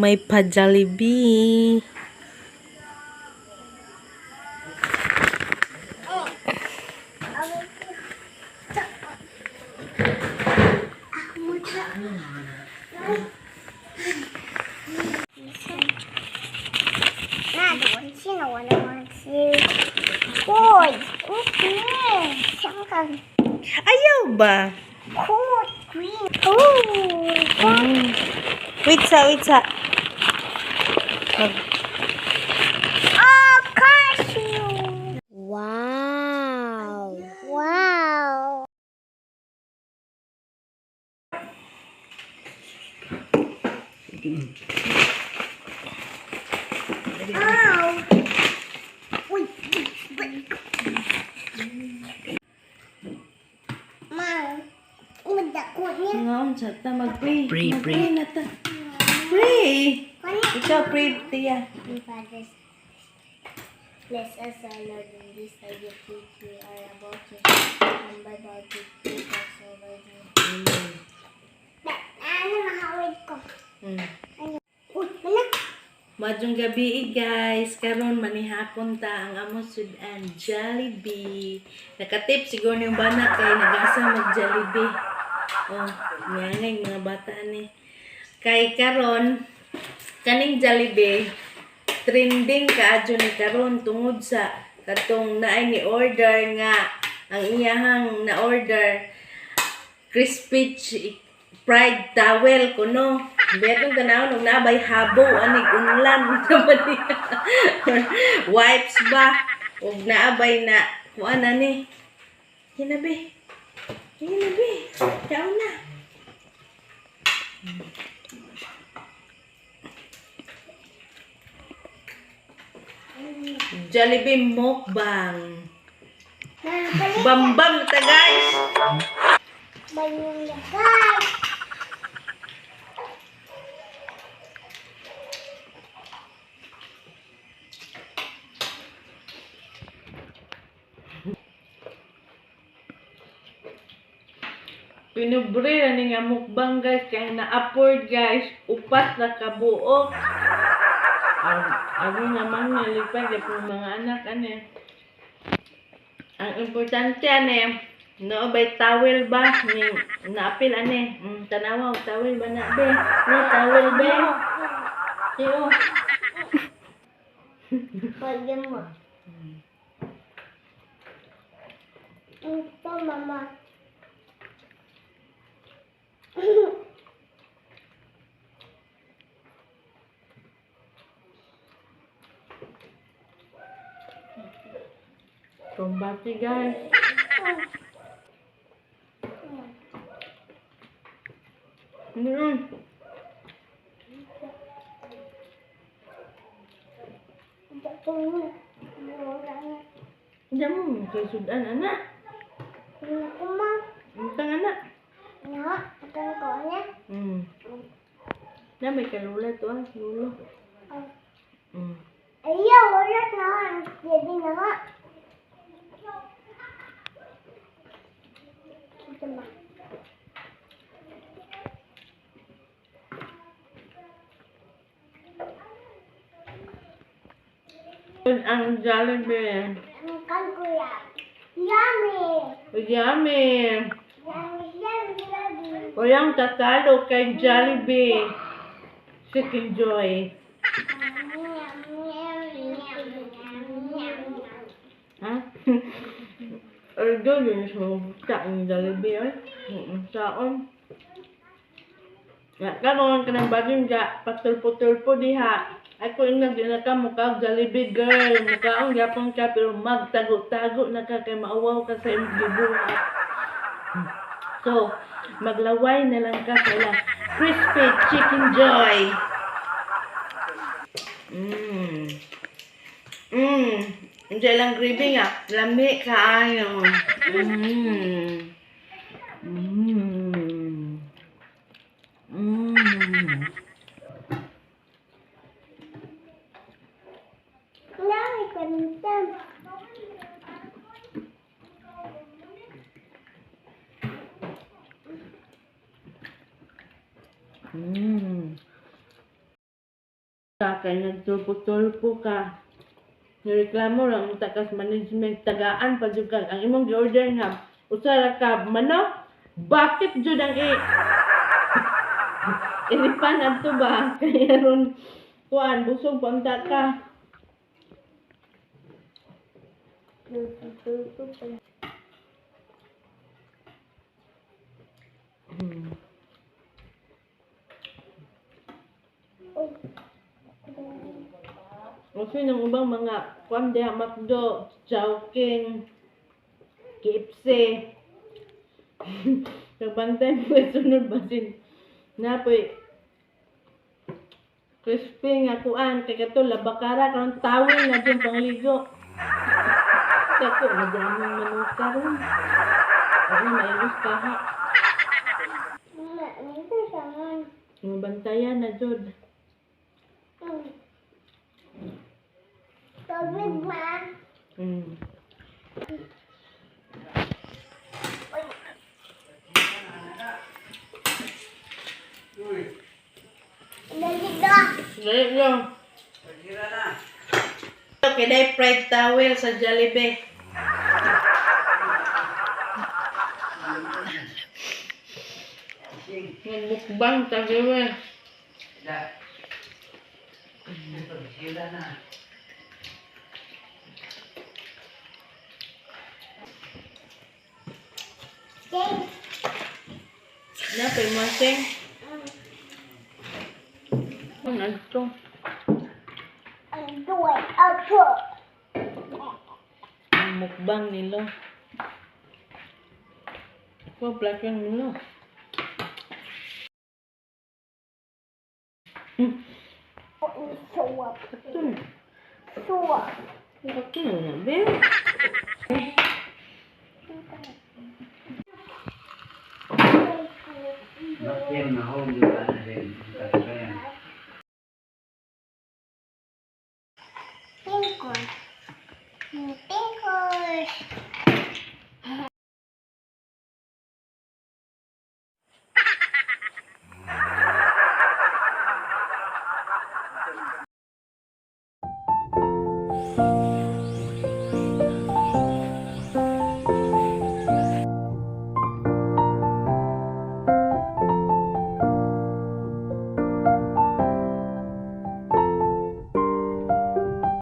May pa-Jollibee. Ayaw ba? Wait sa. Cashew! Wow! Wow! Ngaon sa ta mag-pray. Mag-pray na ta. Pray! Ikaw pray, tiya. Bless us, our Lord, in this day of which we are about to remember about to take us over here. Ano mahawid ko? Madjong gabi guys, karon manihapon ta ang amo sudan Jollibee. Nakatip siguro yung bana kay nagasa mag Jollibee. Oh, nyanay mga bata ni. Kay karon kaning Jollibee trending kaadyo ni karon tungod sa katong naay ni order nga ang iyahang na order crispy fried towel kuno. Betong tanaw nung nabay habo anig unlan wipes ba ug naabay na kuan na ni hinabi kaon na. Jollibee mukbang. Bambam ta guys. Bayong guys. Pinubre na ni nga mukbang guys kaya na-upload guys upat na kabuok. Ang naman nalipad po mga anak ane. Ang importante ane no bay towel ba ni naapil ane. Tanawa towel ba na be? No towel be. Siyo. Pwede mo. Ito mama. Kumbati guys. Jamu kay sudan anak. Utang anak. Na may kalula to lulo. Ayaw, wala na. Pwede na nga. Ito ba? Ang Jollibee. Ang kuya. Yummy! Yummy! Yummy. Walang tatalo kay Jollibee. Chickenjoy. Ha? Doon yun sa buta ang Jollibee ay. Saon. Karoon ka ng bagong patulpo-tulpo diha. Ako yung nagdinaka mukha Jollibee girl. Mukha ang yapang ka pero magtago-tago na ka kay mauwaw ka sa imong gibuhat. So, maglaway na lang ka sa ilang crispy chickenjoy. Hindi lang gravy nga. Lami kaayo. kay nagtulpo-tulpo ka. Nireklamo lang ang takas management tagaan pa jud ka ang imong gi-order nga usa ra ka manok. Bakit jud ang iripan adto ba? Kaya ron kuan busog pa unta ka. Okay, ng ubang mga kuan diha McDo, Chowking, KFC. Nagbantay mo sunod basin. Napoy crispy nga kuan kay kato labakara karon tawil na din pangligo. Dako na daming manuka ron. Ano maayos ka ha? Nito siya man. Ang bantayan na jud. Tubig man. Nagida. Dali lang. Okay, dahil fried towel sa Jollibee. Mukbang tagawa. Sing. Napay masing. Ano ito? I'm doing a cook. Ang mukbang nila. Ako, black yung nila. Show up. Ito. Show up. Ito na, Ben.